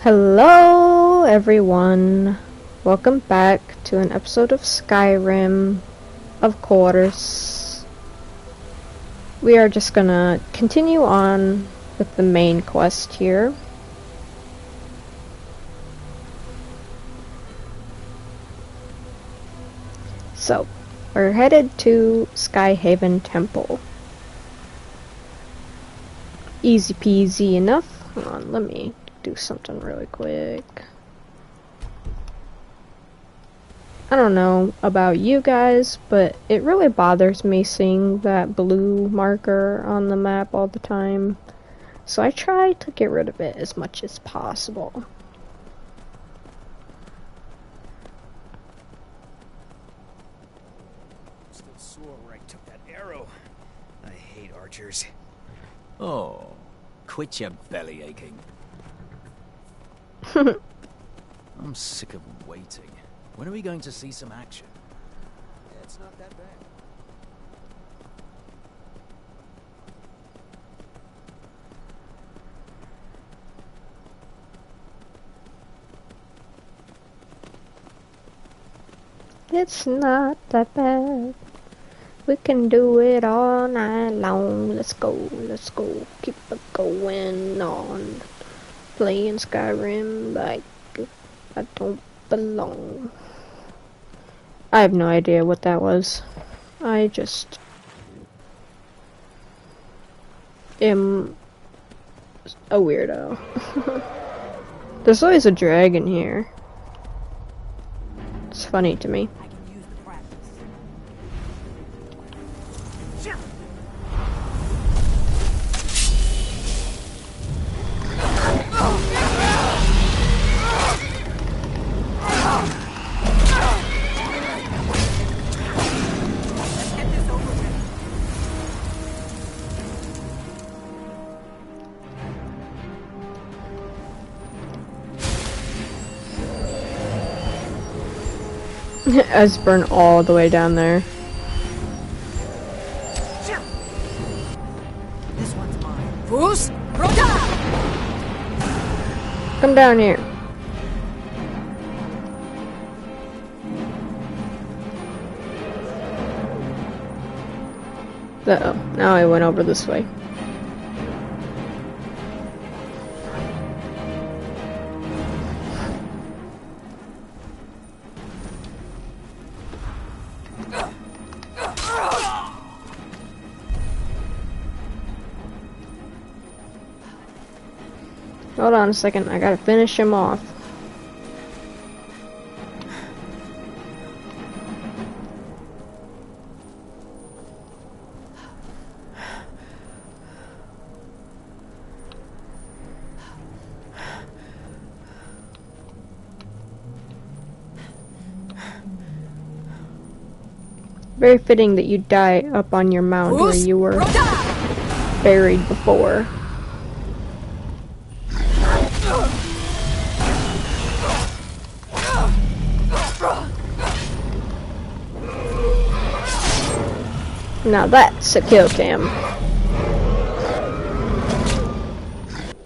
Hello everyone, welcome back to an episode of Skyrim, of course. We are just gonna continue on with the main quest here. So, we're headed to Skyhaven Temple. Easy peasy enough. Hold on, let me do something really quick. I don't know about you guys, but it really bothers me seeing that blue marker on the map all the time. So I try to get rid of it as much as possible. Still sore where I took that arrow. I hate archers. Oh, quit your belly aching. I'm sick of waiting. When are we going to see some action? It's not that bad. It's not that bad. We can do it all night long. Let's go, keep it going on. Playing Skyrim like I don't belong. I have no idea what that was. I just am a weirdo. There's always a dragon here. It's funny to me. I can use the practice. Let's get this over with. As burn all the way down there. This one's mine. Bruce, Rhoda! Come down here. Uh-oh, now I went over this way. Hold on a second, I gotta finish him off. Very fitting that you die up on your mound where you were buried before. Now that's a kill cam.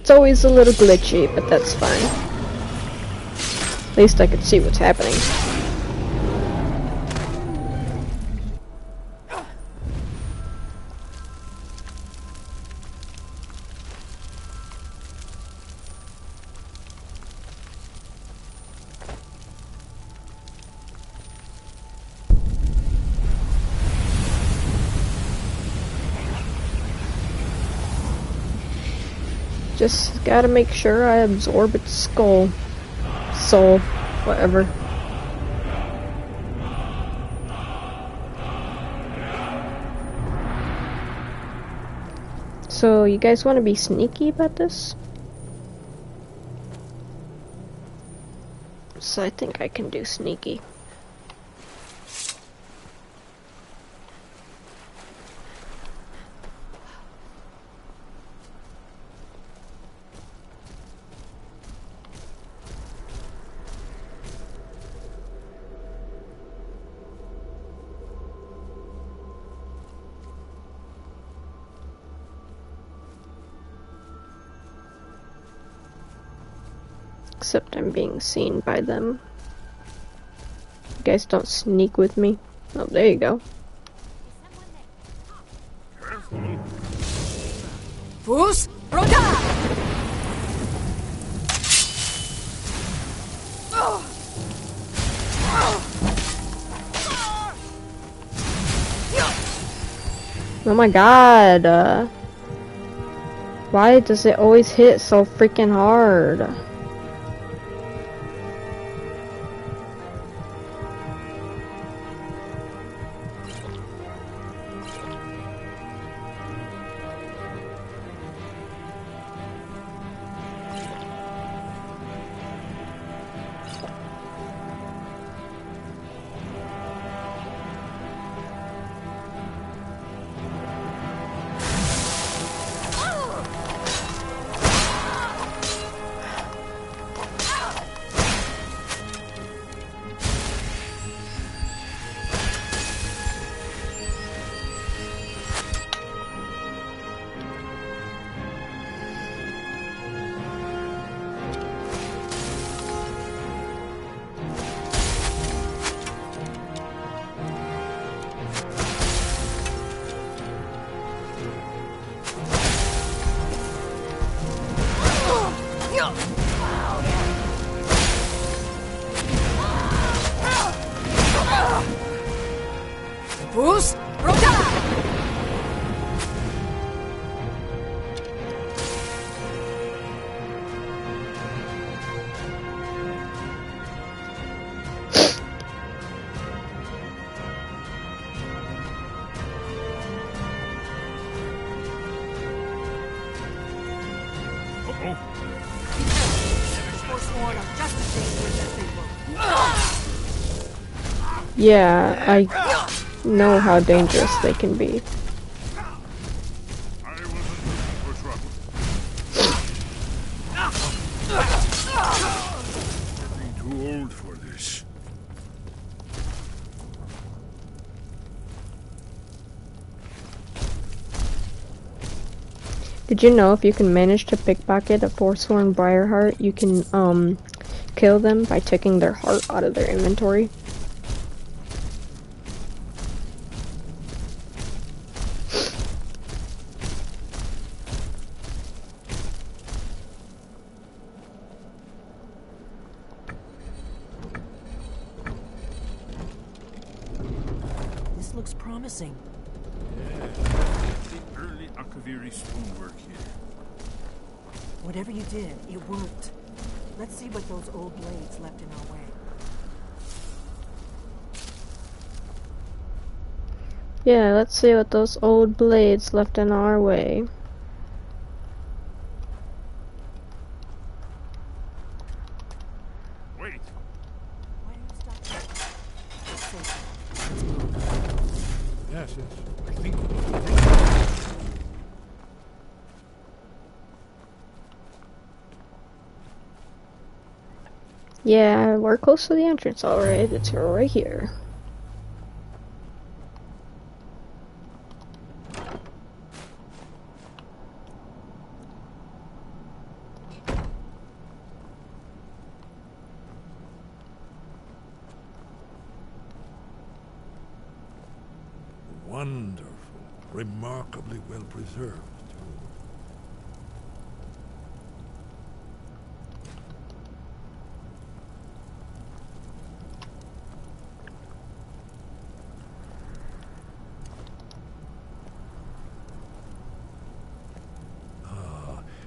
It's always a little glitchy, but that's fine. At least I could see what's happening. Just gotta make sure I absorb its skull. Soul. Whatever. So, you guys want to be sneaky about this? So I think I can do sneaky. Except I'm being seen by them. You guys don't sneak with me. Oh, there you go. Fus, Roda! Oh my god. Why does it always hit so freaking hard? Fus, Roda! Forsworn are just as dangerous as they were. Yeah, I know how dangerous they can be. I wasn't looking for trouble. Getting too old for this. Did you know if you can manage to pickpocket a Forsworn Briarheart, you can kill them by taking their heart out of their inventory? This looks promising. The early Akaviri stonework here. Whatever you did, it worked. Let's see what those old blades left in our way. Yeah, let's see what those old blades left in our way. Wait, Why do you stop? Safe. yes, I think. Yeah, we're close to the entrance, alright. It's right here. Wonderful, remarkably well preserved, too.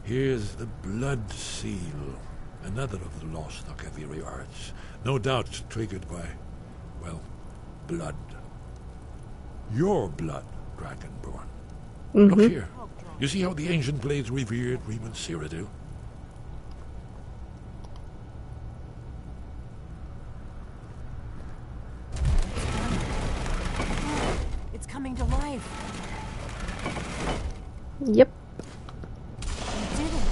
Here's the blood seal, another of the lost Akaviri arts, no doubt triggered by, well, blood. Your blood, Dragonborn. Look here. You see how the ancient blades revered Reman Cyrodiil? It's coming to life. Yep. You did it.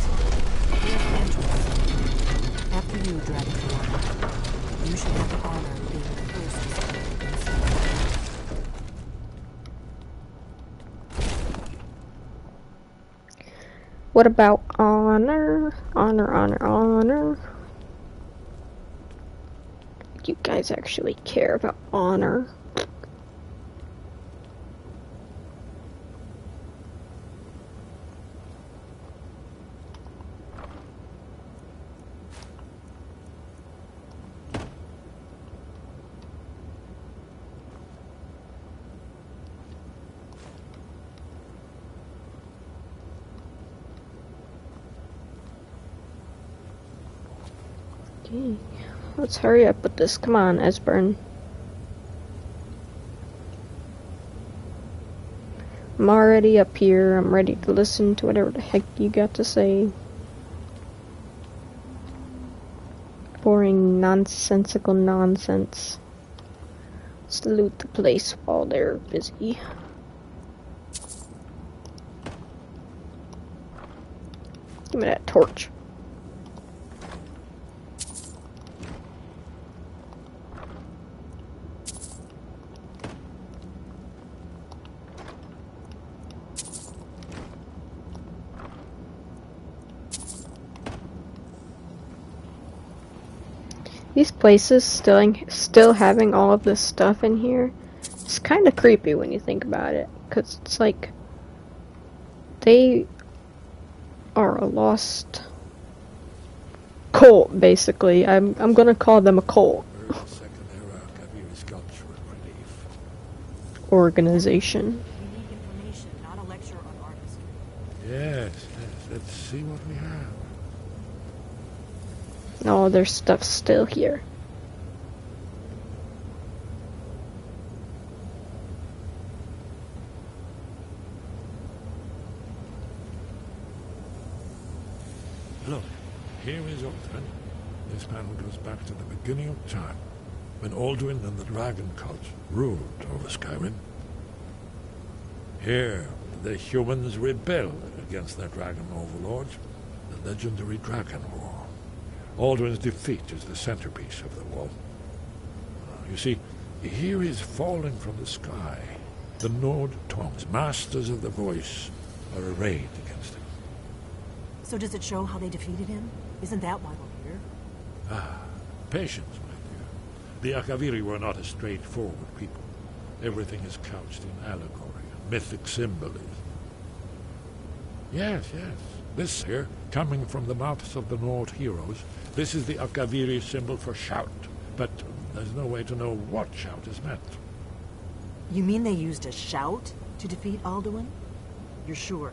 Here's the entrance. After you, Dragonborn. You should have the honor of being the first to step inside. What about honor? Honor, honor, honor. you guys actually care about honor. Okay, let's hurry up with this. Come on, Esbern. I'm already up here. I'm ready to listen to whatever the heck you got to say. Boring, nonsensical nonsense. Let's loot the place while they're busy. Give me that torch. These places still having all of this stuff in here, it's kind of creepy when you think about it, because it's like they are a lost cult, basically. I'm gonna call them a cult organization. We need information, not a lecture on artistry. Yes, let's see what we have. All their stuff's still here. Look, here is Ulthuan. This panel goes back to the beginning of time, when Alduin and the dragon cult ruled over Skyrim. Here, the humans rebelled against their dragon overlords, the legendary Dragon War. Alduin's defeat is the centerpiece of the wall. You see, here is falling from the sky. The Nord tongues, masters of the voice, are arrayed against him. So does it show how they defeated him? Isn't that why we're here? Ah, patience, my dear. The Akaviri were not a straightforward people. Everything is couched in allegory and mythic symbolism. Yes. This here, coming from the mouths of the Nord heroes, this is the Akaviri symbol for shout. But there's no way to know what shout is meant. You mean they used a shout to defeat Alduin? You're sure?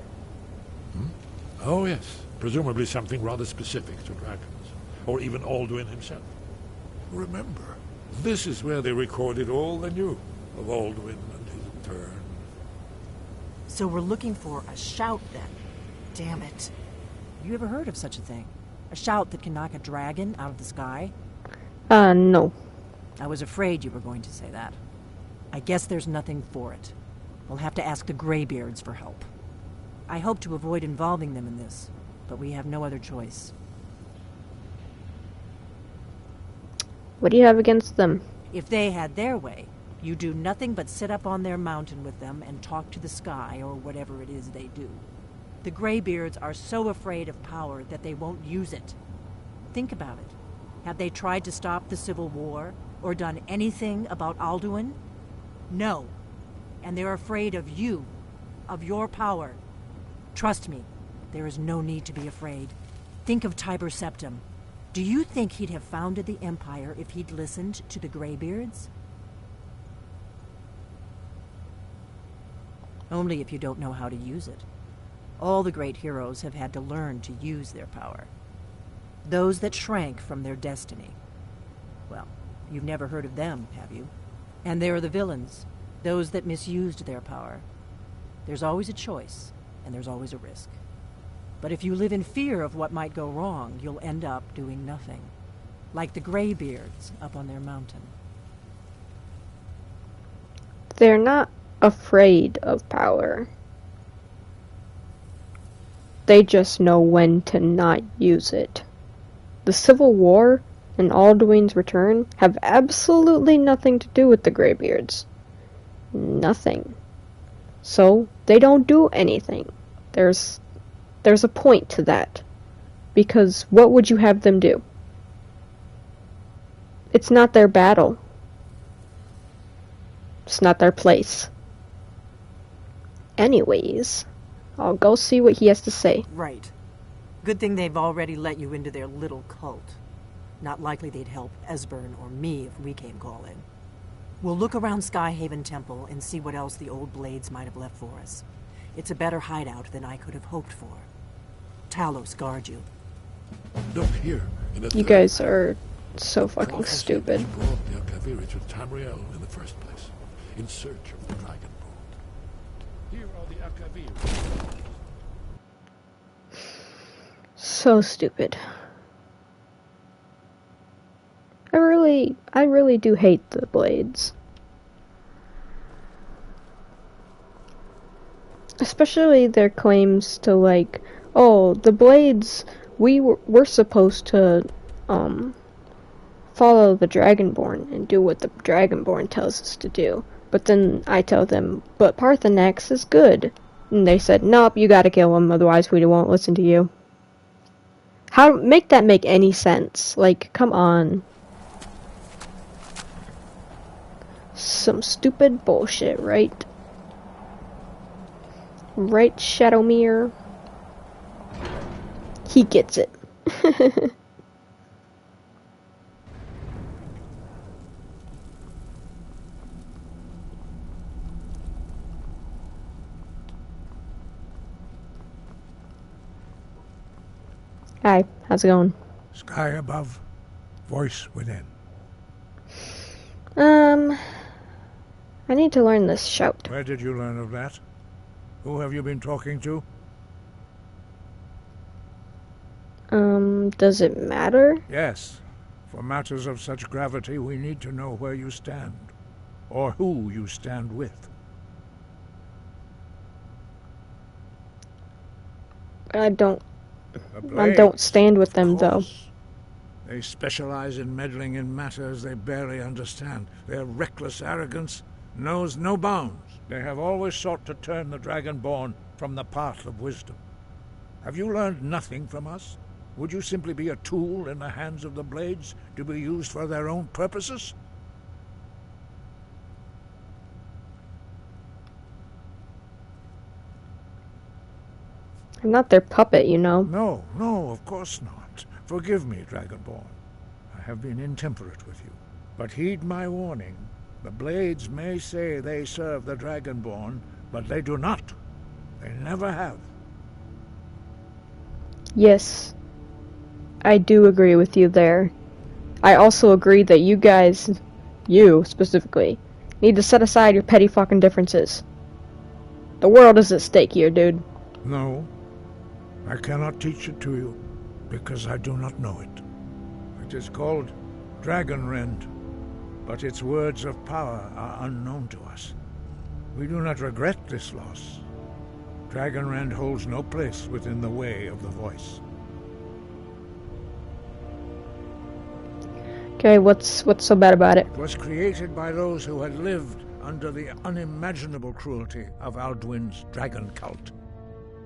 Oh, yes. Presumably something rather specific to dragons, or even Alduin himself. Remember, this is where they recorded all they knew of Alduin and his turn. So we're looking for a shout then. Damn it. You ever heard of such a thing? A shout that can knock a dragon out of the sky? No. I was afraid you were going to say that. I guess there's nothing for it. We'll have to ask the Greybeards for help. I hope to avoid involving them in this, but we have no other choice. What do you have against them? If they had their way, you do nothing but sit up on their mountain with them and talk to the sky or whatever it is they do. The Greybeards are so afraid of power that they won't use it. Think about it. Have they tried to stop the Civil War or done anything about Alduin? No. And they're afraid of you, of your power. Trust me, there is no need to be afraid. Think of Tiber Septim. Do you think he'd have founded the Empire if he'd listened to the Greybeards? Only if you don't know how to use it. All the great heroes have had to learn to use their power. Those that shrank from their destiny. Well, you've never heard of them, have you? And there are the villains, those that misused their power. There's always a choice, and there's always a risk. But if you live in fear of what might go wrong, you'll end up doing nothing. Like the Greybeards up on their mountain. They're not afraid of power. They just know when to not use it. The Civil War and Alduin's return have absolutely nothing to do with the Greybeards. Nothing. So, they don't do anything. There's a point to that. Because what would you have them do? It's not their battle. It's not their place. Anyways, I'll go see what he has to say. Right. Good thing they've already let you into their little cult. Not likely they'd help Esbern or me if we came calling. We'll look around Skyhaven Temple and see what else the old blades might have left for us. It's a better hideout than I could have hoped for. Talos guard you. Look here. You guys are so fucking stupid. He brought the Akaviri to Tamriel in the first place, in search of the Dragonborn. Here are the Akaviri. So stupid. I really do hate the blades. Especially their claims to like, oh, the blades, we're supposed to follow the Dragonborn and do what the Dragonborn tells us to do. But then I tell them, but Parthenax is good. And they said, nope, you gotta kill him, otherwise we won't listen to you. How make that make any sense? Like, come on. Some stupid bullshit, right? Right, Shadowmere? He gets it. Hi, how's it going? Sky above, voice within. I need to learn this shout. Where did you learn of that? Who have you been talking to? Does it matter? Yes. For matters of such gravity, we need to know where you stand, or who you stand with. I don't The Blades, don't stand with of them, though. course. They specialize in meddling in matters they barely understand. Their reckless arrogance knows no bounds. They have always sought to turn the Dragonborn from the path of wisdom. Have you learned nothing from us? Would you simply be a tool in the hands of the Blades to be used for their own purposes? I'm not their puppet, you know. No, no, of course not. Forgive me, Dragonborn. I have been intemperate with you. But heed my warning. The Blades may say they serve the Dragonborn, but they do not. They never have. Yes, I do agree with you there. I also agree that you guys, you specifically, need to set aside your petty fucking differences. The world is at stake here, dude. No, I cannot teach it to you, because I do not know it. It is called Dragonrend, but its words of power are unknown to us. We do not regret this loss. Dragonrend holds no place within the way of the voice. Okay, what's so bad about it? It was created by those who had lived under the unimaginable cruelty of Alduin's dragon cult.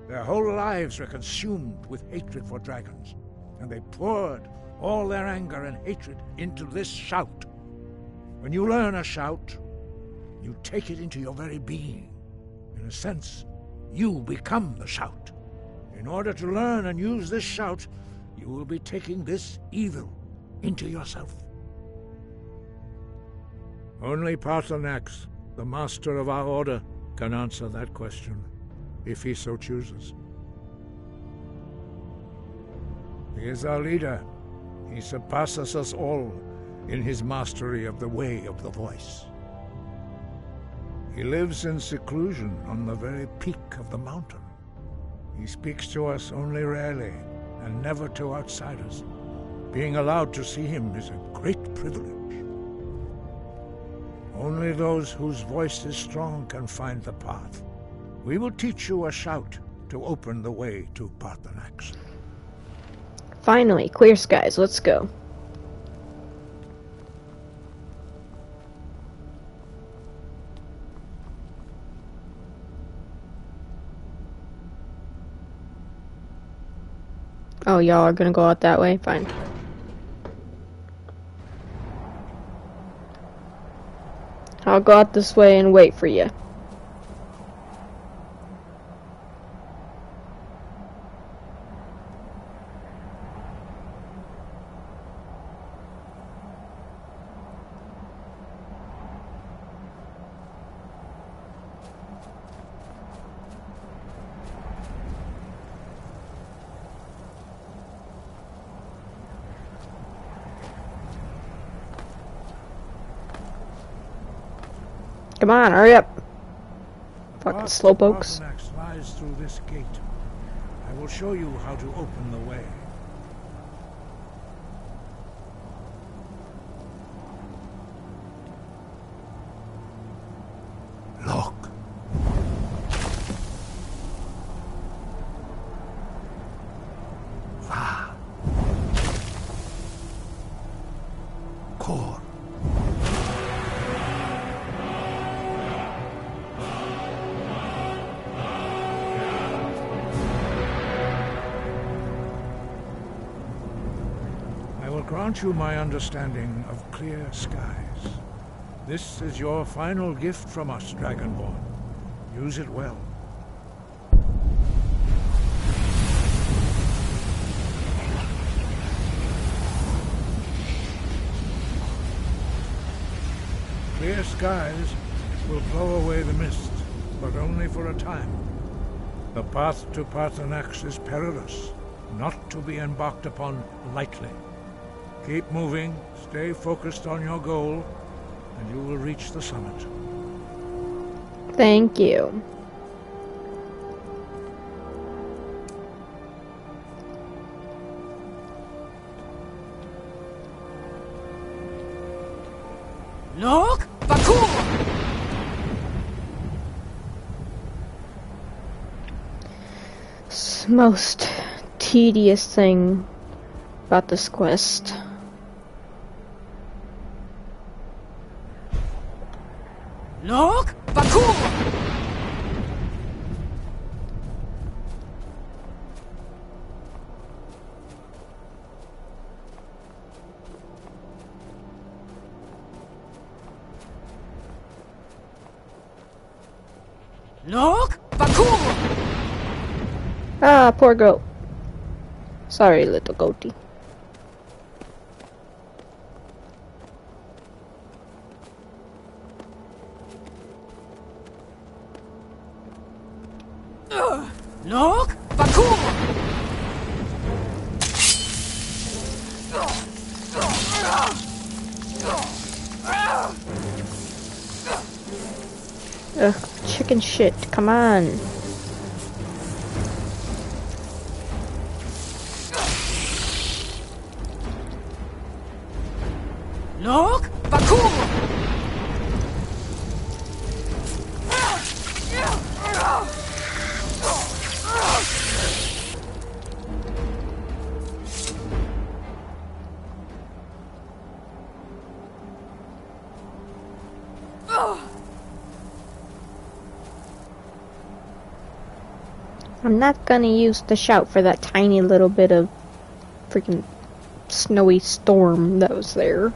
Their whole lives were consumed with hatred for dragons, and they poured all their anger and hatred into this shout. When you learn a shout, you take it into your very being. In a sense, you become the shout. In order to learn and use this shout, you will be taking this evil into yourself. Only Parthenax, the master of our order, can answer that question, if he so chooses. He is our leader. He surpasses us all in his mastery of the way of the voice. He lives in seclusion on the very peak of the mountain. He speaks to us only rarely, and never to outsiders. Being allowed to see him is a great privilege. Only those whose voice is strong can find the path. We will teach you a shout to open the way to Parthenax. Finally, clear skies, let's go. Oh, y'all are gonna go out that way? Fine. I'll go out this way and wait for you. Come on, hurry up. Fucking slowpokes. Path lies through this gate. I will show you how to open the way. Look. Va. Cor. I will grant you my understanding of clear skies. This is your final gift from us, Dragonborn. Use it well. Clear skies will blow away the mist, but only for a time. The path to Parthenax is perilous, not to be embarked upon lightly. Keep moving, stay focused on your goal, and you will reach the summit. Thank you. Look! Bakur! It's the most tedious thing about this quest. Look! Bakur! Look! Bakur! Ah, poor goat. Sorry, little goatie. Look! Bakur! Ugh, chicken shit, come on. Look! Bakur! I'm not gonna use the shout for that tiny little bit of freaking snowy storm that was there.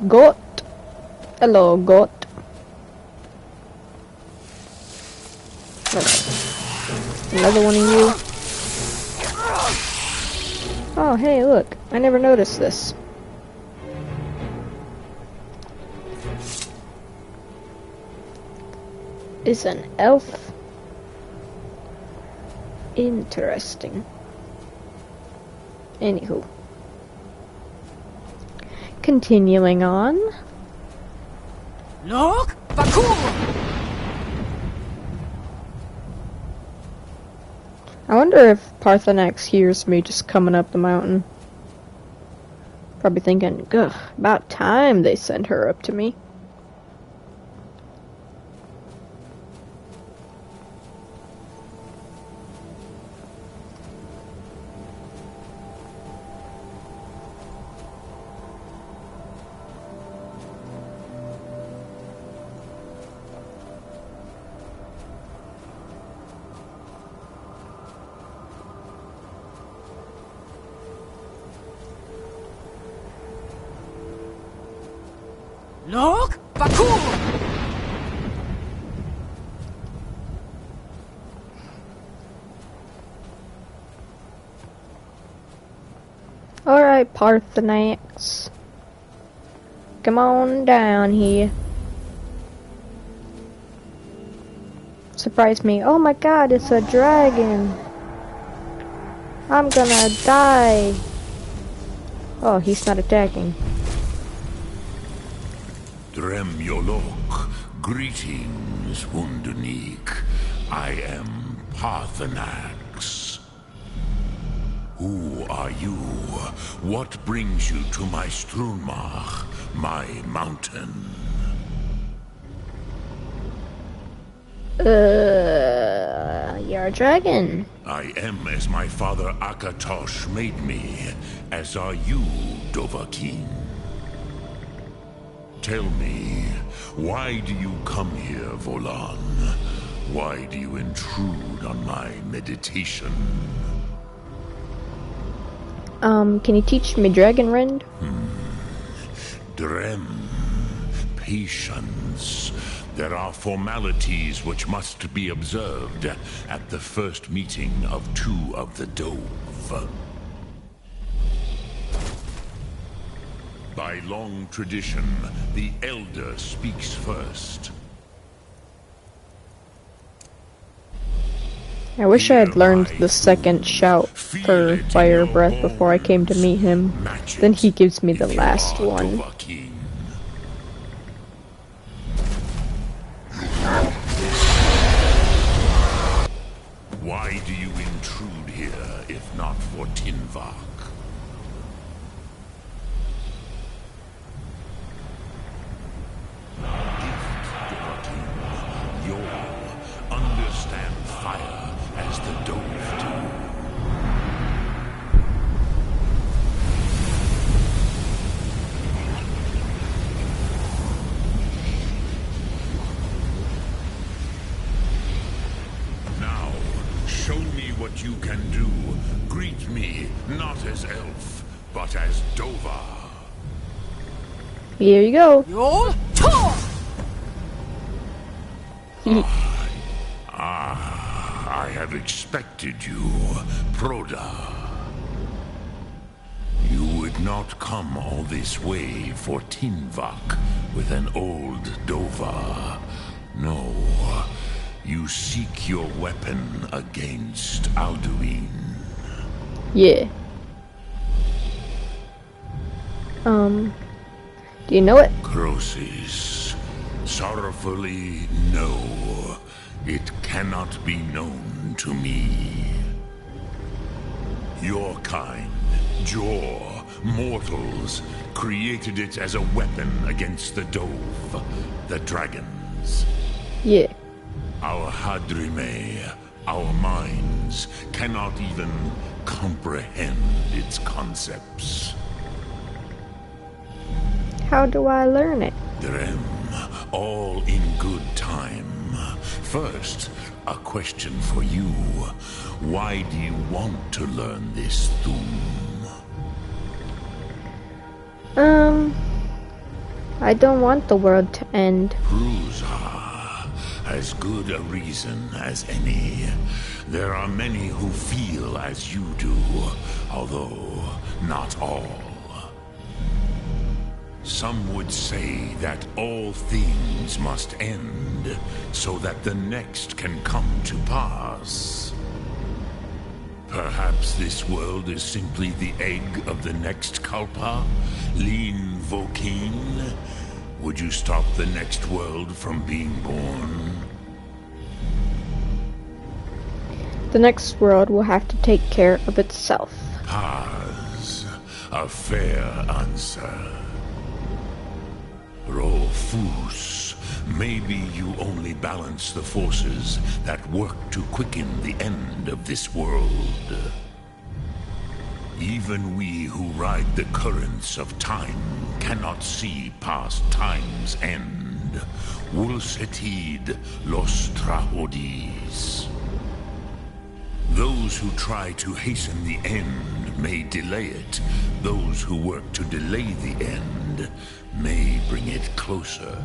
Goat. Hello, goat. Okay. Another one of you. Oh, hey, look. I never noticed this. Is an elf. Interesting. Anywho. Continuing on. Look! Bakur! I wonder if Parthenax hears me just coming up the mountain. Probably thinking, ugh, about time they sent her up to me. Look, Bakur! Alright, Parthenax. Come on down here. Surprise me. Oh my god, it's a dragon. I'm gonna die. Oh, he's not attacking. Drem Yolok, greetings, Wunderneek. I am Parthenax. Who are you? What brings you to my Strunmach, my mountain? You're a dragon. I am as my father Akatosh made me, as are you, Dovahkiin. Tell me, why do you come here, Volan? Why do you intrude on my meditation? Can you teach me Dragon Rend? Drem, patience. There are formalities which must be observed at the first meeting of two of the Dove. By long tradition, the Elder speaks first. I wish I had learned the second shout for Fire Breath before I came to meet him. Then he gives me the last one. Why do you intrude here, if not for Tinvak? You'll understand fire as the Dove do. Now, show me what you can do. Greet me, not as elf, but as Dova. Here you go. You'll talk! I have expected you, Proda. You would not come all this way for Tinvak with an old Dova. No, you seek your weapon against Alduin. Yeah. Do you know it? Croesus, sorrowfully, no. It cannot be known to me. Your kind, Jor, mortals, created it as a weapon against the Dove, the dragons. Yeah. Our Hadrime, our minds, cannot even comprehend its concepts. How do I learn it? Drem, all in good time. First, a question for you. Why do you want to learn this Thum? I don't want the world to end. Prusa, as good a reason as any. There are many who feel as you do, although not all. Some would say that all things must end, so that the next can come to pass. Perhaps this world is simply the egg of the next Kalpa, Lean Vokeen. Would you stop the next world from being born? The next world will have to take care of itself. Paz, a fair answer. Rolfus, maybe you only balance the forces that work to quicken the end of this world. Even we who ride the currents of time cannot see past time's end. Wulsetid los Trahodis. Those who try to hasten the end may delay it, those who work to delay the end may bring it closer.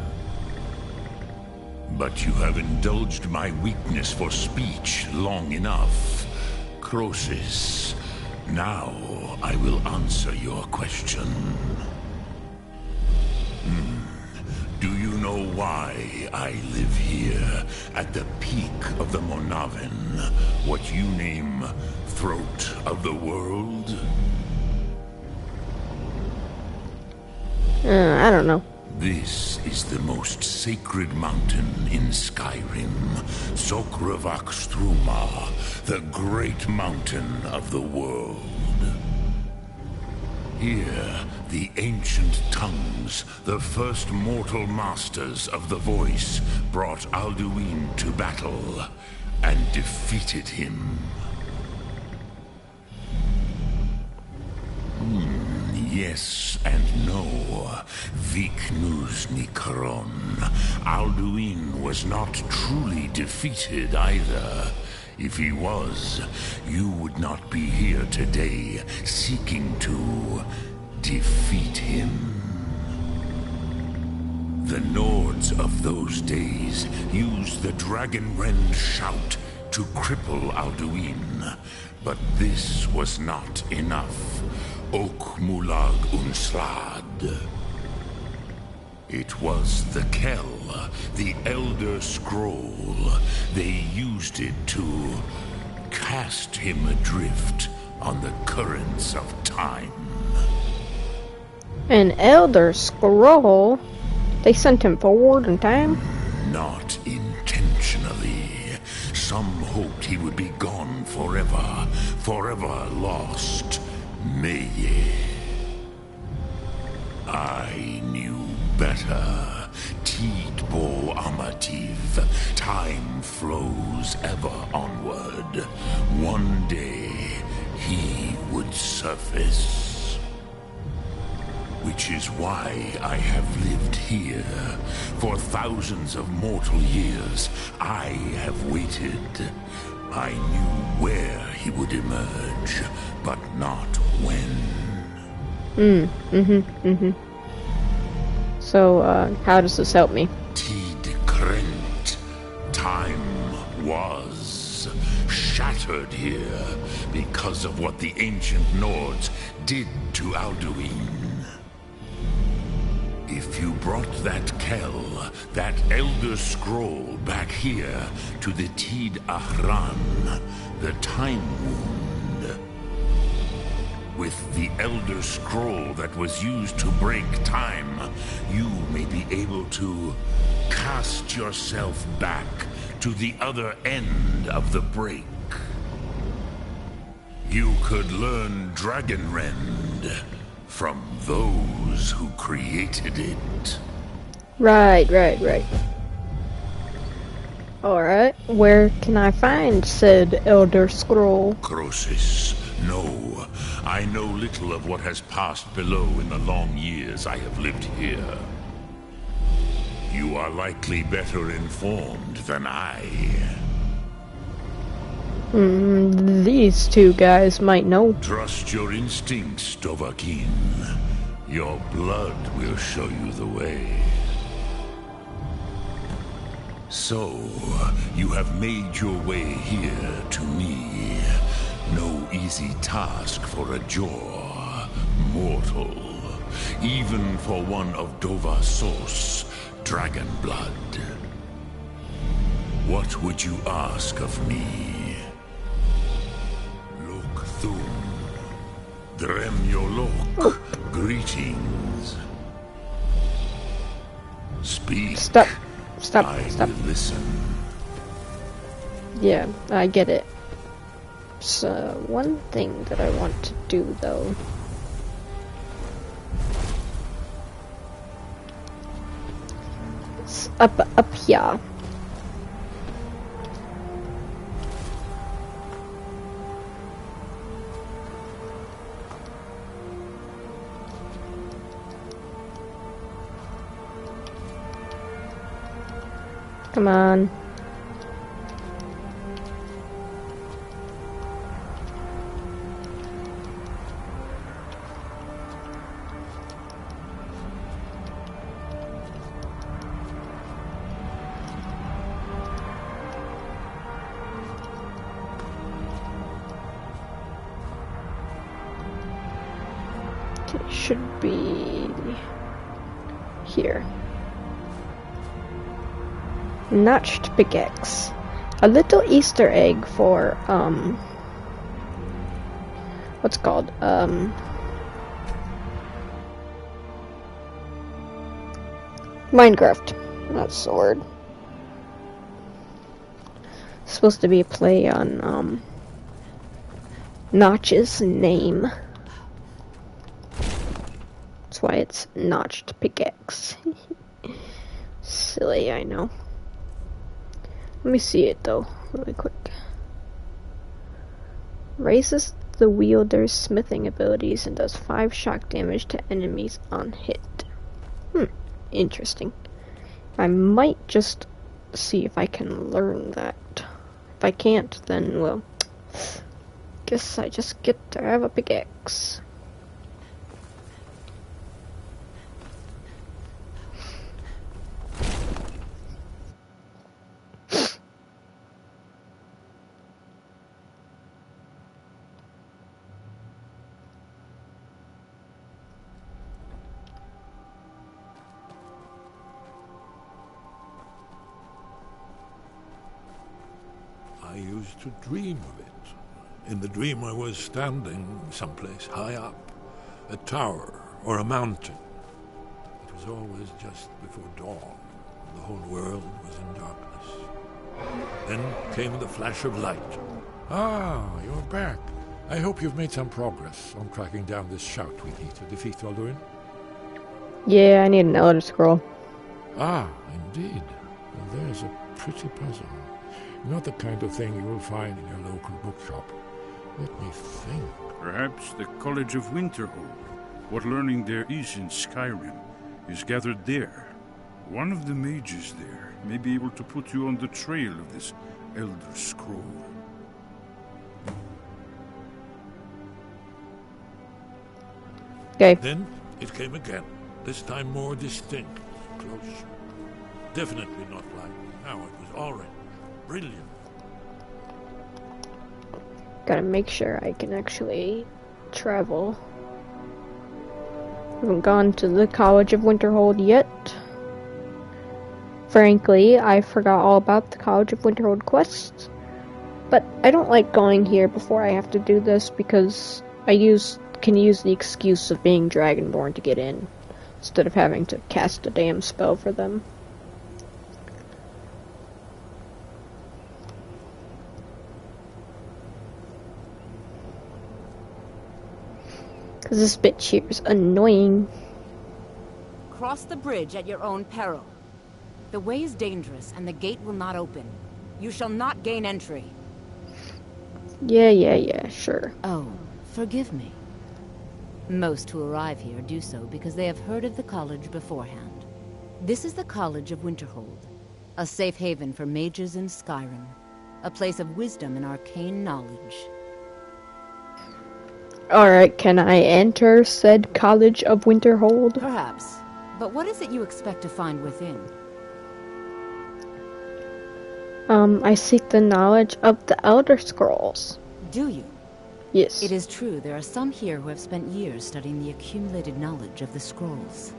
But you have indulged my weakness for speech long enough, Croesus. Now I will answer your question. Do you know why I live here, at the peak of the Monavin, what you name Throat of the World? I don't know. This is the most sacred mountain in Skyrim, Sokravak Struma, the great mountain of the world. Here, the ancient tongues, the first mortal masters of the voice, brought Alduin to battle and defeated him. Yes and no. Viknus Nikaron. Alduin was not truly defeated either. If he was, you would not be here today seeking to defeat him. The Nords of those days used the Dragonrend shout to cripple Alduin, but this was not enough. Ok Mulag Unslad. It was the Kell, the Elder Scroll. They used it to cast him adrift on the currents of time. An Elder Scroll? They sent him forward in time? Not intentionally. Some hoped he would be gone forever, forever lost. Meye. I knew better. Tidbo Amativ. Time flows ever onward. One day, he would surface. Which is why I have lived here. For thousands of mortal years, I have waited. I knew where he would emerge, but not when. So, how does this help me? Tid Krent. Time was shattered here because of what the ancient Nords did to Alduin. If you brought that Kell, that Elder Scroll back here to the Tid Ahran, the Time Wound, with the Elder Scroll that was used to break time, you may be able to cast yourself back to the other end of the break. You could learn Dragonrend from those who created it. Right. Alright, where can I find said Elder Scroll? Croesus, no. I know little of what has passed below in the long years I have lived here. You are likely better informed than I. These two guys might know. Trust your instincts, Dovahkiin. Your blood will show you the way. So, you have made your way here to me. No easy task for a Jor, mortal. Even for one of Dova Sos, dragon blood. What would you ask of me? Thum. Drem Yolok. Greetings. Speak. Stop. I will listen. Yeah, I get it. So, one thing that I want to do, though. It's up here. Come on. It should be here. Notched pickaxe. A little Easter egg for, what's it called? Minecraft. Not sword. It's supposed to be a play on, Notch's name. That's why it's notched pickaxe. Silly, I know. Let me see it though, really quick. Raises the wielder's smithing abilities and does 5 shock damage to enemies on hit. Interesting. I might just see if I can learn that. If I can't, then, well, guess I just get to have a pickaxe. I used to dream of it. In the dream I was standing someplace high up, a tower or a mountain. It was always just before dawn. The whole world was in darkness. Then came the flash of light. Ah, you're back. I hope you've made some progress on tracking down this shout we need to defeat Alduin. Yeah, I need an Elder Scroll. Ah, indeed. Well, there's a pretty puzzle. Not the kind of thing you will find in your local bookshop. Let me think. Perhaps the College of Winterhold. What learning there is in Skyrim is gathered there. One of the mages there may be able to put you on the trail of this Elder Scroll. Okay. Then it came again, this time more distinct, closer. Definitely not like now, it was orange, brilliant. Gotta make sure I can actually travel. Haven't gone to the College of Winterhold yet. Frankly, I forgot all about the College of Winterhold quests. But I don't like going here before I have to do this because I can use the excuse of being Dragonborn to get in, instead of having to cast a damn spell for them. Because this bitch here is annoying. Cross the bridge at your own peril. The way is dangerous, and the gate will not open. You shall not gain entry. Yeah, sure. Oh, forgive me. Most who arrive here do so because they have heard of the college beforehand. This is the College of Winterhold, a safe haven for mages in Skyrim, a place of wisdom and arcane knowledge. Alright, can I enter said College of Winterhold? Perhaps. But what is it you expect to find within? I seek the knowledge of the Elder Scrolls. Do you? Yes. It is true, there are some here who have spent years studying the accumulated knowledge of the scrolls.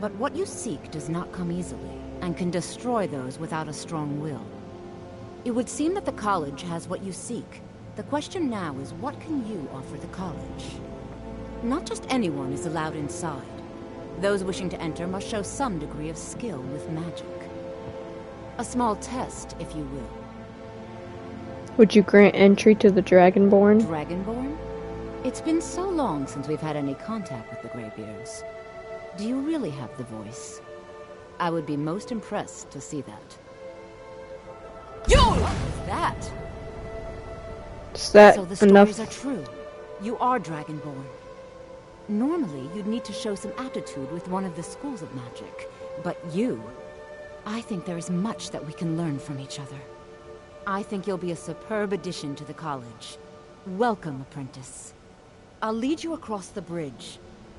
But what you seek does not come easily, and can destroy those without a strong will. It would seem that the college has what you seek. The question now is, what can you offer the college? Not just anyone is allowed inside. Those wishing to enter must show some degree of skill with magic. A small test, if you will. Would you grant entry to the Dragonborn? Dragonborn? It's been so long since we've had any contact with the Greybeards. Do you really have the voice? I would be most impressed to see that. What was that? Is that So the enough? stories are true. You are Dragonborn. Normally, you'd need to show some aptitude with one of the schools of magic. But you... I think there is much that we can learn from each other. I think you'll be a superb addition to the college. Welcome, apprentice. I'll lead you across the bridge.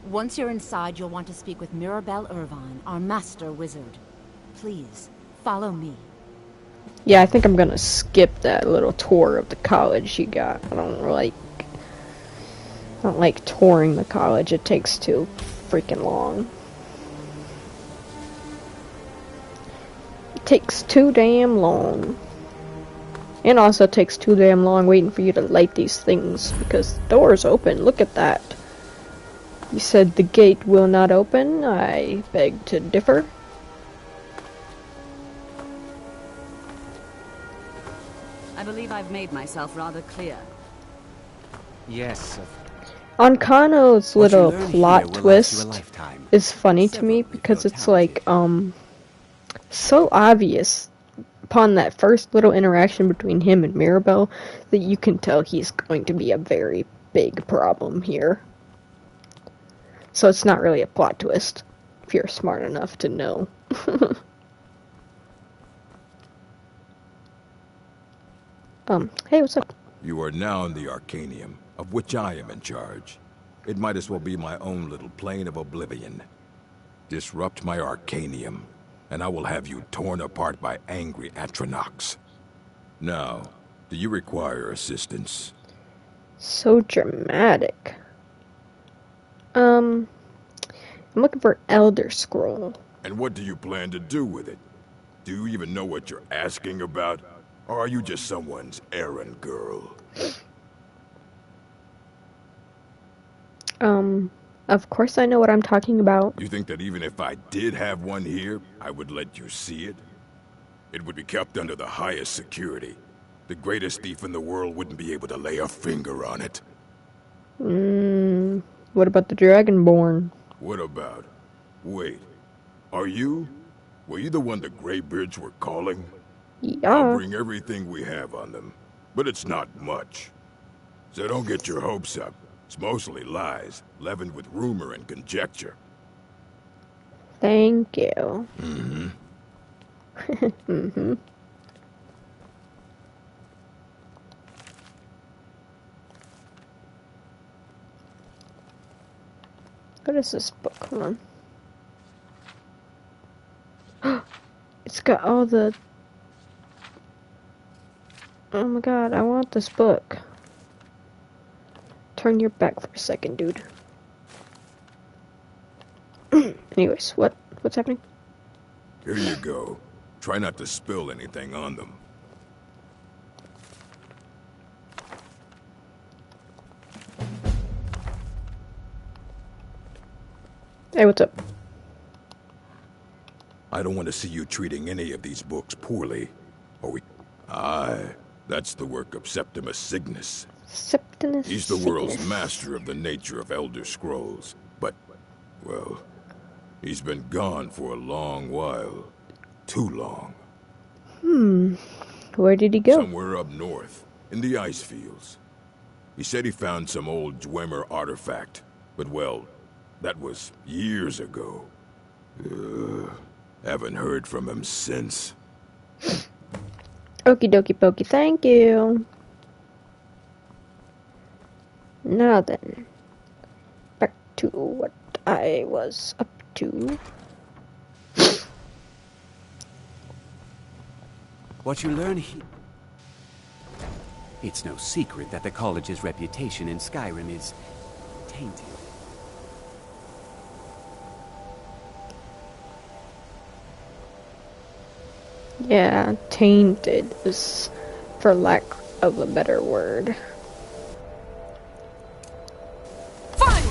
Once you're inside, you'll want to speak with Mirabelle Irvine, our master wizard. Please, follow me. Yeah, I think I'm gonna skip that little tour of the college you got. I Not like touring the college, it takes too freaking long. It takes too damn long. And also takes too damn long waiting for you to light these things, because the door's open. Look at that. You said the gate will not open. I beg to differ. I believe I've made myself rather clear. Yes. Ankano's little plot twist is funny to me because it's like, so obvious upon that first little interaction between him and Mirabelle that you can tell he's going to be a very big problem here. So it's not really a plot twist, if you're smart enough to know. Hey, what's up? You are now in the Arcanium, of which I am in charge. It might as well be my own little plane of oblivion. Disrupt my Arcanium, and I will have you torn apart by angry Atronachs. Now, do you require assistance? So dramatic. I'm looking for Elder Scroll. And what do you plan to do with it? Do you even know what you're asking about? Or are you just someone's errand girl? Of course I know what I'm talking about. You think that even if I did have one here, I would let you see it? It would be kept under the highest security. The greatest thief in the world wouldn't be able to lay a finger on it. What about the Dragonborn? What about? Wait. Were you the one the Greybeards were calling? Yeah. I'll bring everything we have on them. But it's not much. So don't get your hopes up. It's mostly lies, leavened with rumor and conjecture. Thank you. What is this book? Hold on. It's got all the... Oh my god, I want this book. Turn your back for a second, dude. Anyways, what's happening? Here you go. Try not to spill anything on them. Hey, what's up? I don't want to see you treating any of these books poorly. Or we... Aye, that's the work of Septimus Cygnus. Septimus He's the world's master of the nature of Elder Scrolls. But, well, he's been gone for a long while. Too long. Where did he go? Somewhere up north, in the ice fields. He said he found some old Dwemer artifact, but well, that was years ago. Haven't heard from him since. Okie dokie pokey, thank you. Now then, back to what I was up to. What you learn here... It's no secret that the college's reputation in Skyrim is tainted. Yeah, tainted is for lack of a better word. Fine!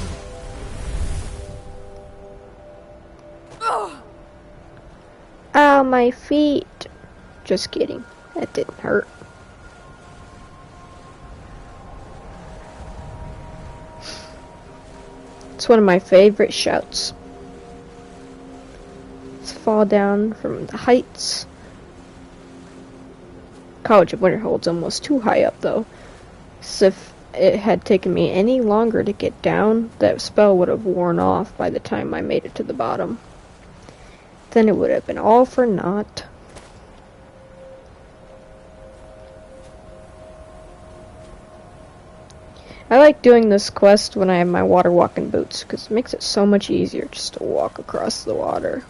Ow, my feet. Just kidding. That didn't hurt. It's one of my favorite shouts. Let's fall down from the heights. College of Winterhold's almost too high up, though. So if it had taken me any longer to get down, that spell would have worn off by the time I made it to the bottom. Then it would have been all for naught. I like doing this quest when I have my water walking boots, because it makes it so much easier just to walk across the water.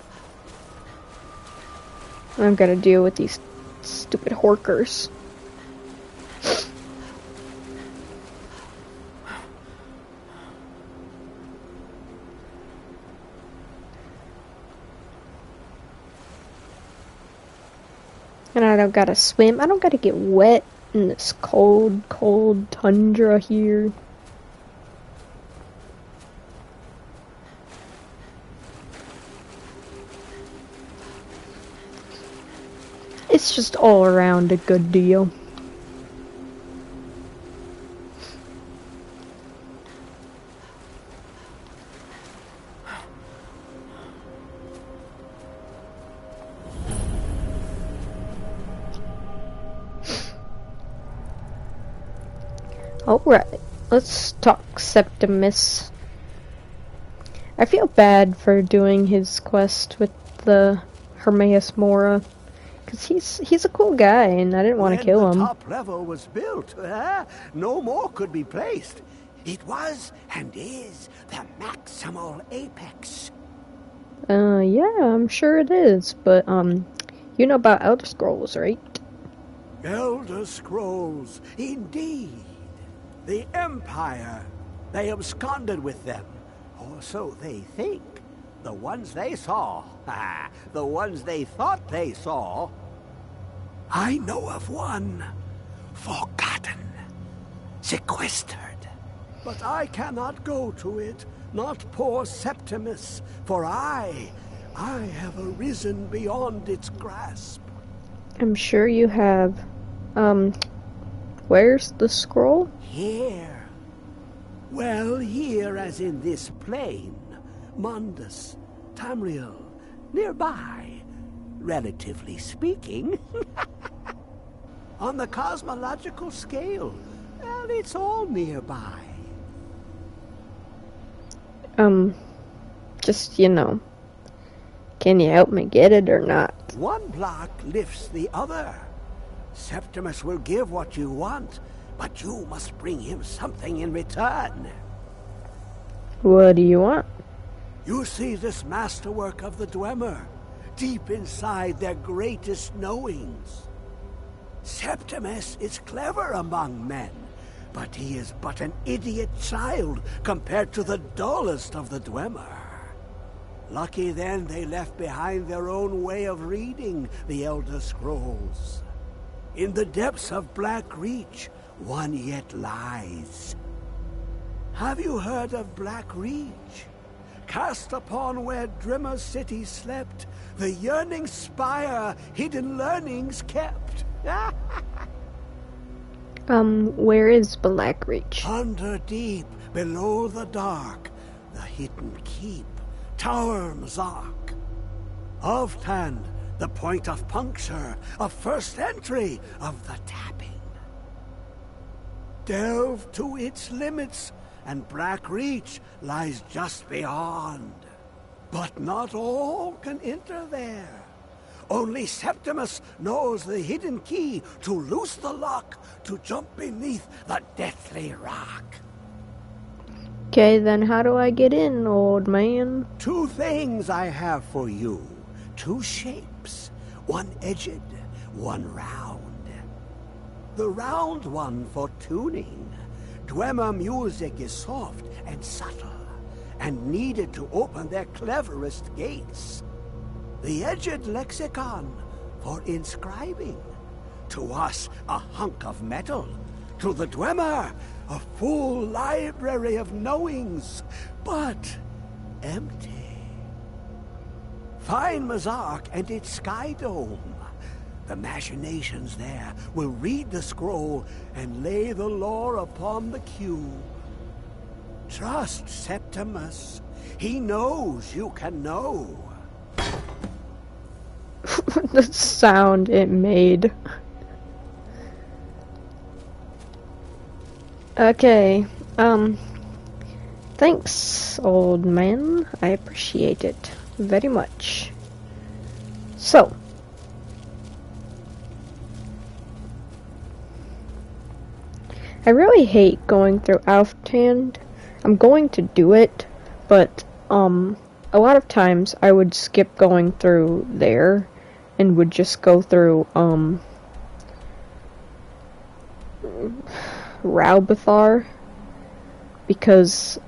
I've got to deal with these stupid horkers. And I don't gotta swim. I don't gotta get wet in this cold, cold tundra here. It's just all around a good deal. Alright, let's talk Septimus. I feel bad for doing his quest with the Hermaeus Mora, because he's a cool guy, and I didn't want to kill him. When the top level was built, no more could be placed. It was, and is, the maximal apex. Yeah, I'm sure it is, but, you know about Elder Scrolls, right? Elder Scrolls, indeed. The Empire, they absconded with them, or so they think. The ones they saw, the ones they thought they saw. I know of one, forgotten, sequestered. But I cannot go to it, not poor Septimus, for I have arisen beyond its grasp. I'm sure you have. Where's the scroll? Here. Well, here as in this plane. Mundus, Tamriel, nearby, relatively speaking. On the cosmological scale, well, it's all nearby. Just, can you help me get it or not? One block lifts the other. Septimus will give what you want, but you must bring him something in return. What do you want? You see this masterwork of the Dwemer, deep inside their greatest knowings. Septimus is clever among men, but he is but an idiot child compared to the dullest of the Dwemer. Lucky then they left behind their own way of reading the Elder Scrolls. In the depths of Black Reach, one yet lies. Have you heard of Black Reach? Cast upon where Drimmer City slept, the yearning spire hidden learnings kept. Where is Black Reach? Under deep, below the dark, the hidden keep, Tower Mzark. Oftand, the point of puncture, of first entry of the tapping. Delve to its limits, and Black Reach lies just beyond. But not all can enter there. Only Septimus knows the hidden key to loose the lock, to jump beneath the deathly rock. Okay, then how do I get in, old man? 2 things I have for you. 2 shapes. One edged, one round. The round one for tuning. Dwemer music is soft and subtle, and needed to open their cleverest gates. The edged lexicon for inscribing. To us, a hunk of metal. To the Dwemer, a full library of knowings, but empty. Find Mzark and its sky dome. The machinations there will read the scroll and lay the lore upon the cube. Trust Septimus. He knows you can know. The sound it made. Okay, thanks, old man. I appreciate it very much. So, I really hate going through Alftand. I'm going to do it, but, a lot of times I would skip going through there and would just go through, Raubathar, because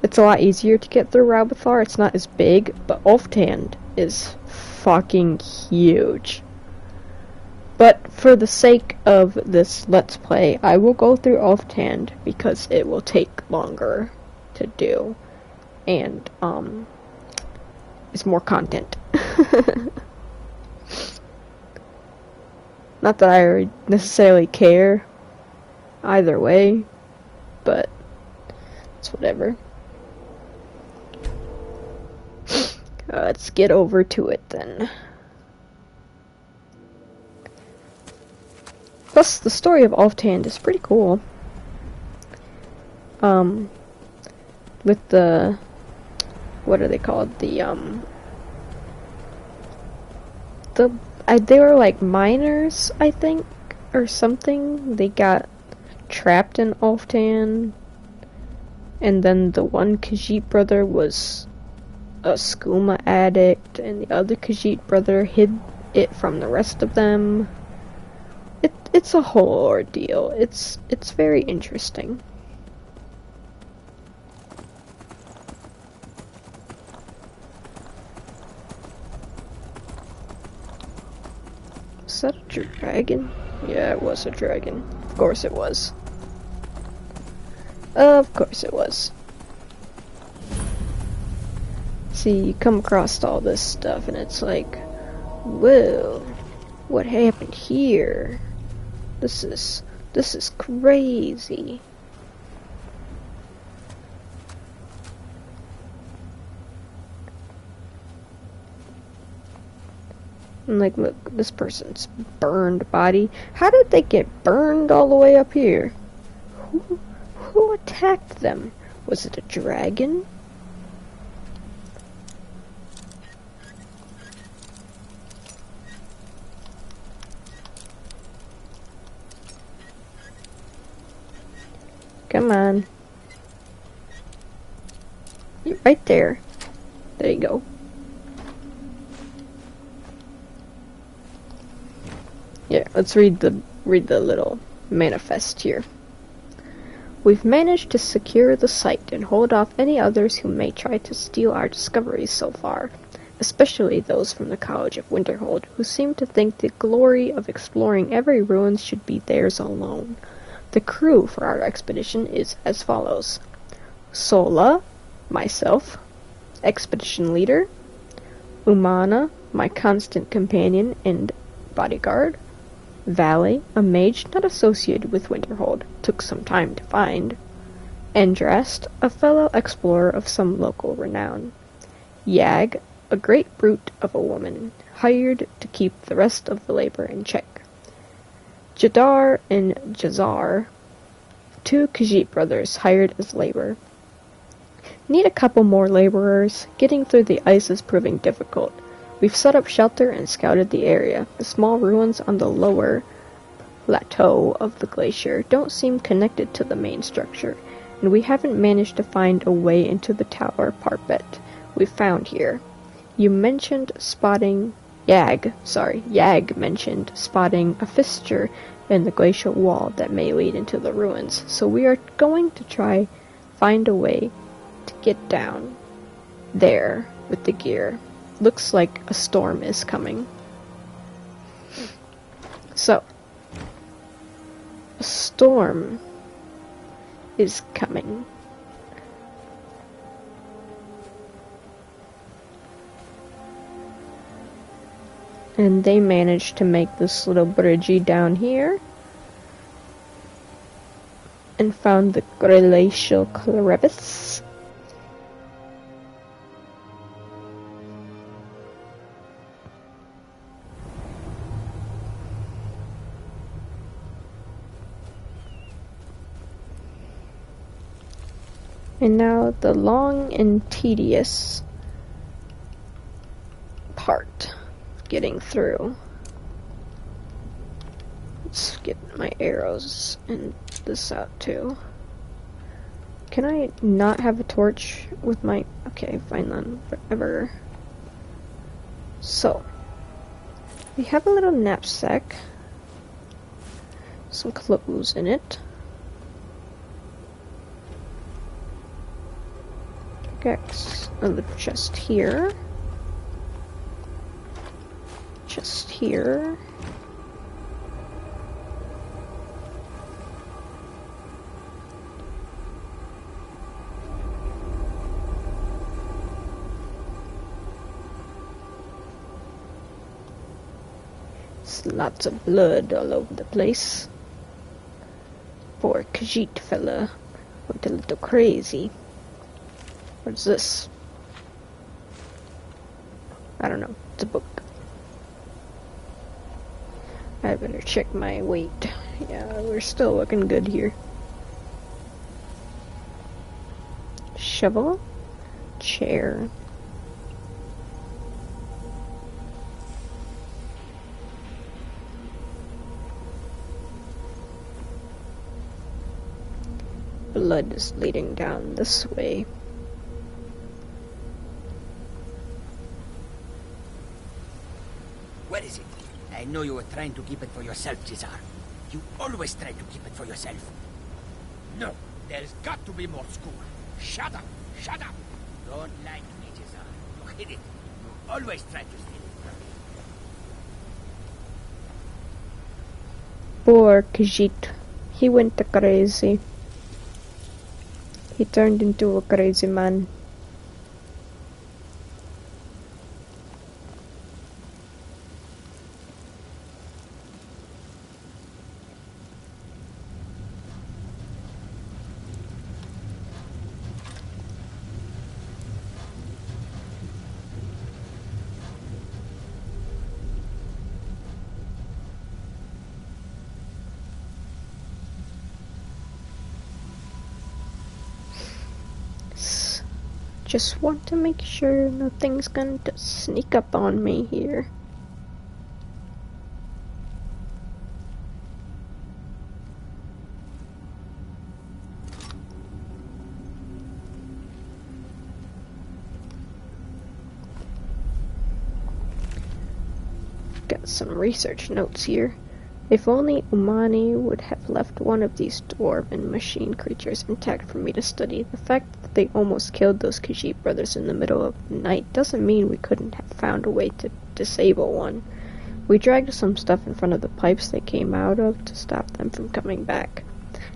it's a lot easier to get through Raubathar. It's not as big, but Ulftand is fucking huge. But for the sake of this Let's Play, I will go through Offhand because it will take longer to do. And, it's more content. Not that I necessarily care either way, but it's whatever. Let's get over to it then. Plus, the story of Offhand is pretty cool. With the, what are they called? They were like miners, I think, or something. They got trapped in Offhand, and then the one Khajiit brother was a skooma addict, and the other Khajiit brother hid it from the rest of them. It's a whole ordeal. It's very interesting. Was that a dragon? Yeah, it was a dragon. Of course it was. Of course it was. See, you come across all this stuff and it's like, whoa, what happened here? This is crazy. And like, look, this person's burned body. How did they get burned all the way up here? Who attacked them? Was it a dragon? Come on. You're right there. There you go. Yeah, let's read the little manifest here. We've managed to secure the site and hold off any others who may try to steal our discoveries so far, especially those from the College of Winterhold, who seem to think the glory of exploring every ruin should be theirs alone. The crew for our expedition is as follows. Sola, myself, expedition leader. Umana, my constant companion and bodyguard. Valley, a mage not associated with Winterhold, took some time to find. Endrast, a fellow explorer of some local renown. Yag, a great brute of a woman, hired to keep the rest of the labor in check. Jadar and Jazar, two Khajiit brothers hired as labor. Need a couple more laborers. Getting through the ice is proving difficult. We've set up shelter and scouted the area. The small ruins on the lower plateau of the glacier don't seem connected to the main structure, and we haven't managed to find a way into the tower parapet we found here. Yag mentioned spotting a fissure in the glacial wall that may lead into the ruins, so we are going to try find a way to get down there with the gear. Looks like a storm is coming. So, a storm is coming. And they managed to make this little bridgey down here. And found the glacial crevice. And now the long and tedious part. Getting through. Let's get my arrows and this out too. Can I not have a torch with my... Okay, fine then. Whatever. So. We have a little knapsack. Some clothes in it. Pickaxe on the chest here. Chest here. There's lots of blood all over the place. Poor Khajiit fella went a little crazy. What's this? I don't know. It's a book. I better check my weight. Yeah, we're still looking good here. Shovel? Chair. Blood is leading down this way. Where is it? I know you were trying to keep it for yourself, Cesar. You always try to keep it for yourself. No, there's got to be more school. Shut up! Shut up! Don't like me, Cesar. You hid it. You always try to steal it. Poor Khajiit. He went crazy. He turned into a crazy man. Just want to make sure nothing's going to sneak up on me here. Got some research notes here. If only Umani would have left one of these dwarven machine creatures intact for me to study. The fact that they almost killed those Khajiit brothers in the middle of the night doesn't mean we couldn't have found a way to disable one. We dragged some stuff in front of the pipes they came out of to stop them from coming back.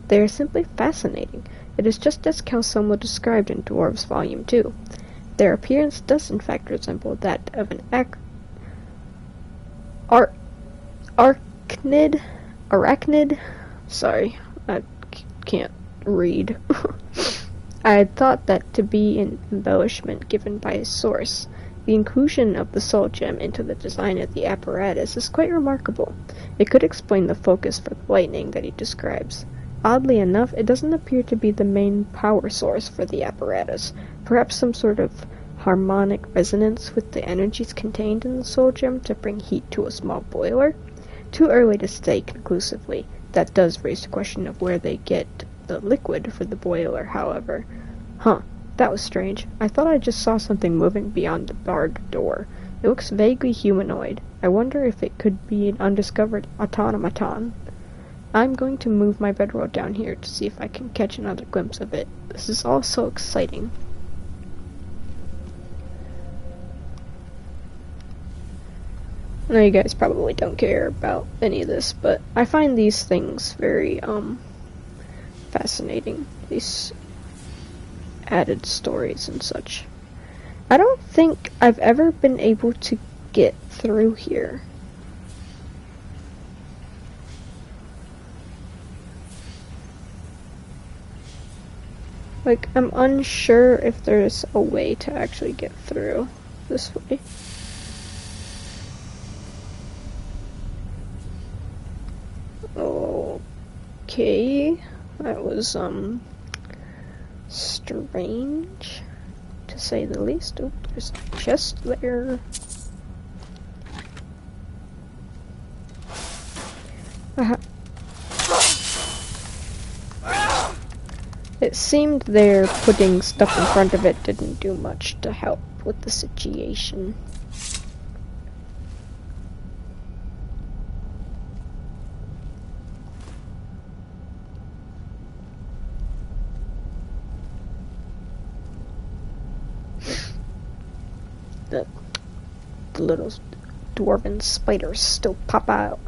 They are simply fascinating. It is just as Calsomo described in Dwarves Volume 2. Their appearance does in fact resemble that of an arachnid. Sorry, I can't read. I had thought that to be an embellishment given by a source. The inclusion of the soul gem into the design of the apparatus is quite remarkable. It could explain the focus for the lightning that he describes. Oddly enough, it doesn't appear to be the main power source for the apparatus. Perhaps some sort of harmonic resonance with the energies contained in the soul gem to bring heat to a small boiler? Too early to say conclusively. That does raise the question of where they get the liquid for the boiler, however. Huh, that was strange. I thought I just saw something moving beyond the barred door. It looks vaguely humanoid. I wonder if it could be an undiscovered automaton. I'm going to move my bedroll down here to see if I can catch another glimpse of it. This is all so exciting. I know you guys probably don't care about any of this, but I find these things very, fascinating. These added stories and such. I don't think I've ever been able to get through here. Like, I'm unsure if there's a way to actually get through this way. Okay, that was, strange, to say the least. Oh, there's a chest there. It seemed there putting stuff in front of it didn't do much to help with the situation. The little dwarven spiders still pop out.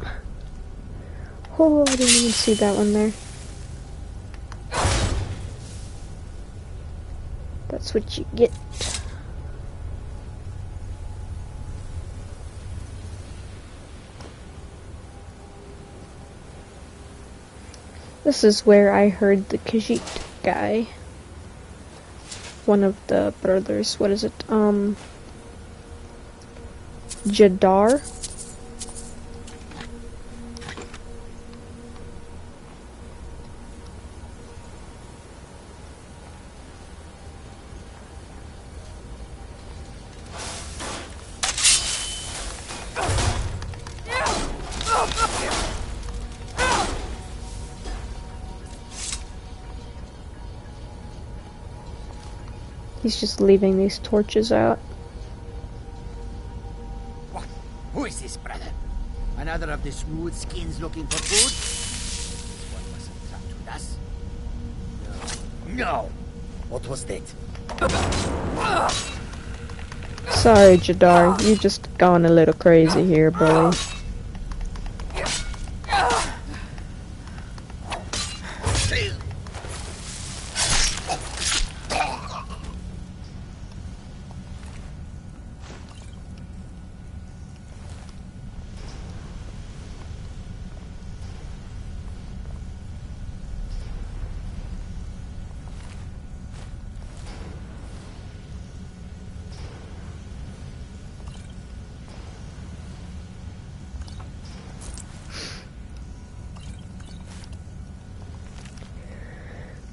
Oh, I didn't even see that one there. That's what you get. This is where I heard the Khajiit guy. One of the brothers. What is it? Jadar? He's just leaving these torches out. What? Who is this, brother? Another of the smooth skins looking for food? This one wasn't trapped with us. No. No! What was that? Sorry, Jadar. You just gone a little crazy here, boy.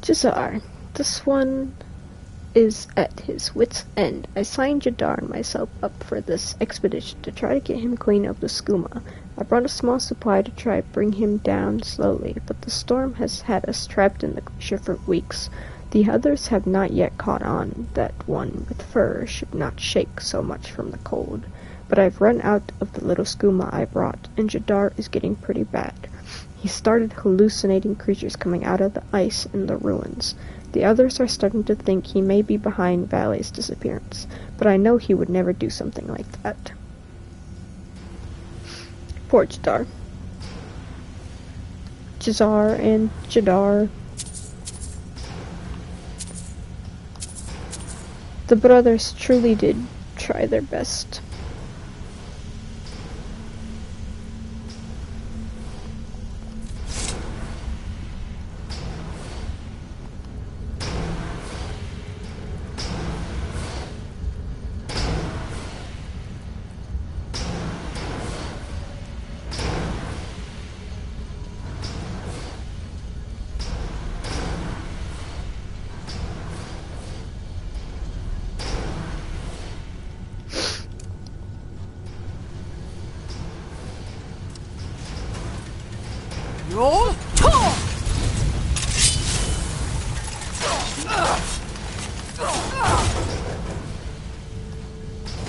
Jazar. This one is at his wit's end. I signed Jadar and myself up for this expedition to try to get him clean of the skooma. I brought a small supply to try to bring him down slowly, but the storm has had us trapped in the glacier for weeks. The others have not yet caught on that one with fur should not shake so much from the cold. But I've run out of the little skooma I brought, and Jadar is getting pretty bad. He started hallucinating creatures coming out of the ice in the ruins. The others are starting to think he may be behind Valley's disappearance, but I know he would never do something like that. Poor Jadar. Jazar and Jadar. The brothers truly did try their best.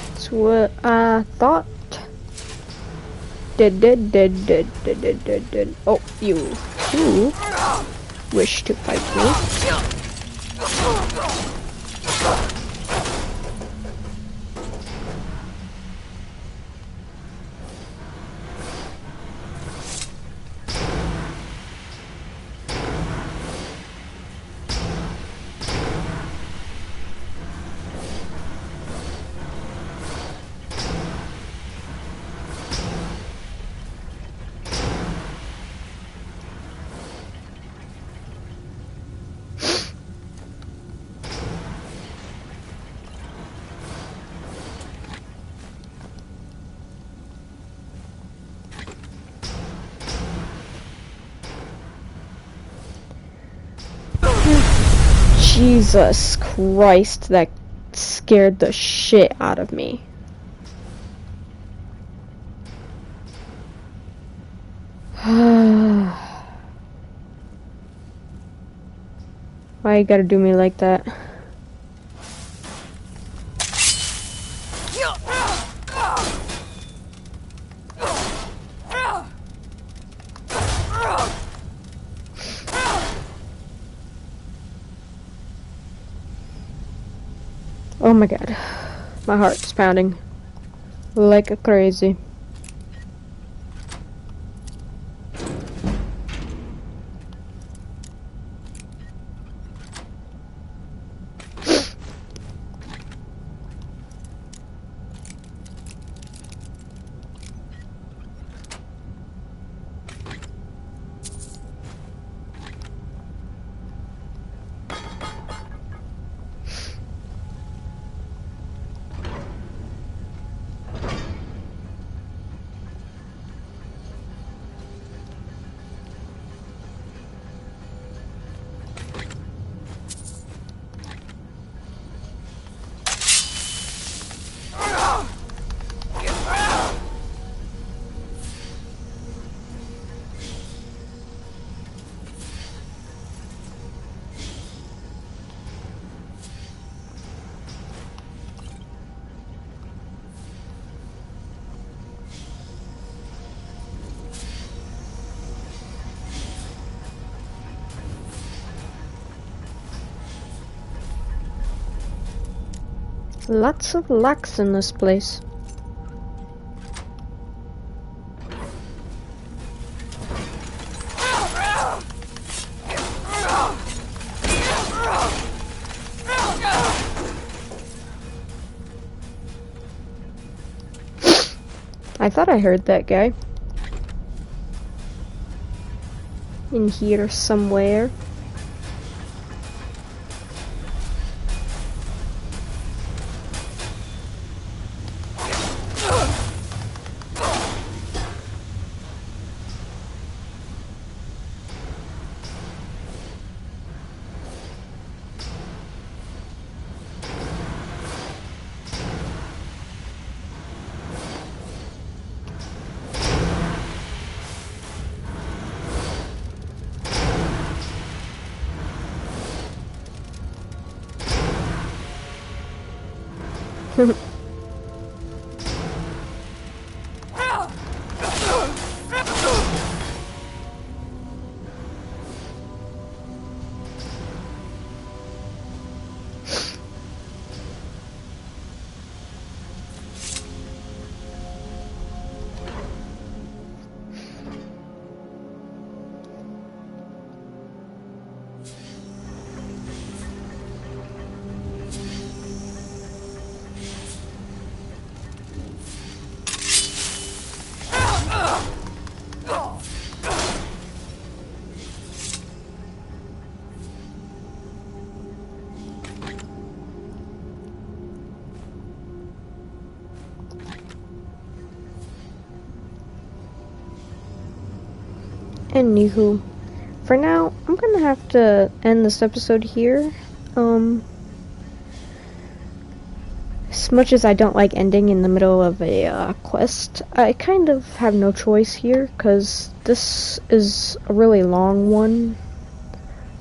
That's what I thought. Dead. Oh, you wish to fight me? Jesus Christ, that scared the shit out of me. Why you gotta do me like that? Oh my god, my heart's pounding like a crazy. Lots of locks in this place. I thought I heard that guy. In here somewhere. Anywho, for now, I'm gonna have to end this episode here. As much as I don't like ending in the middle of a quest, I kind of have no choice here, because this is a really long one,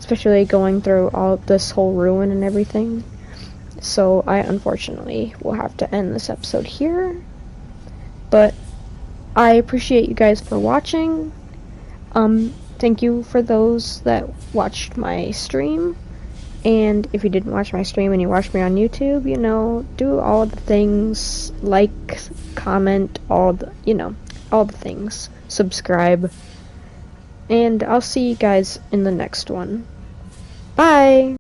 especially going through all this whole ruin and everything. So I unfortunately will have to end this episode here, but I appreciate you guys for watching. Thank you for those that watched my stream, and if you didn't watch my stream and you watched me on YouTube, you know, do all the things, like, comment, all the things, subscribe, and I'll see you guys in the next one. Bye!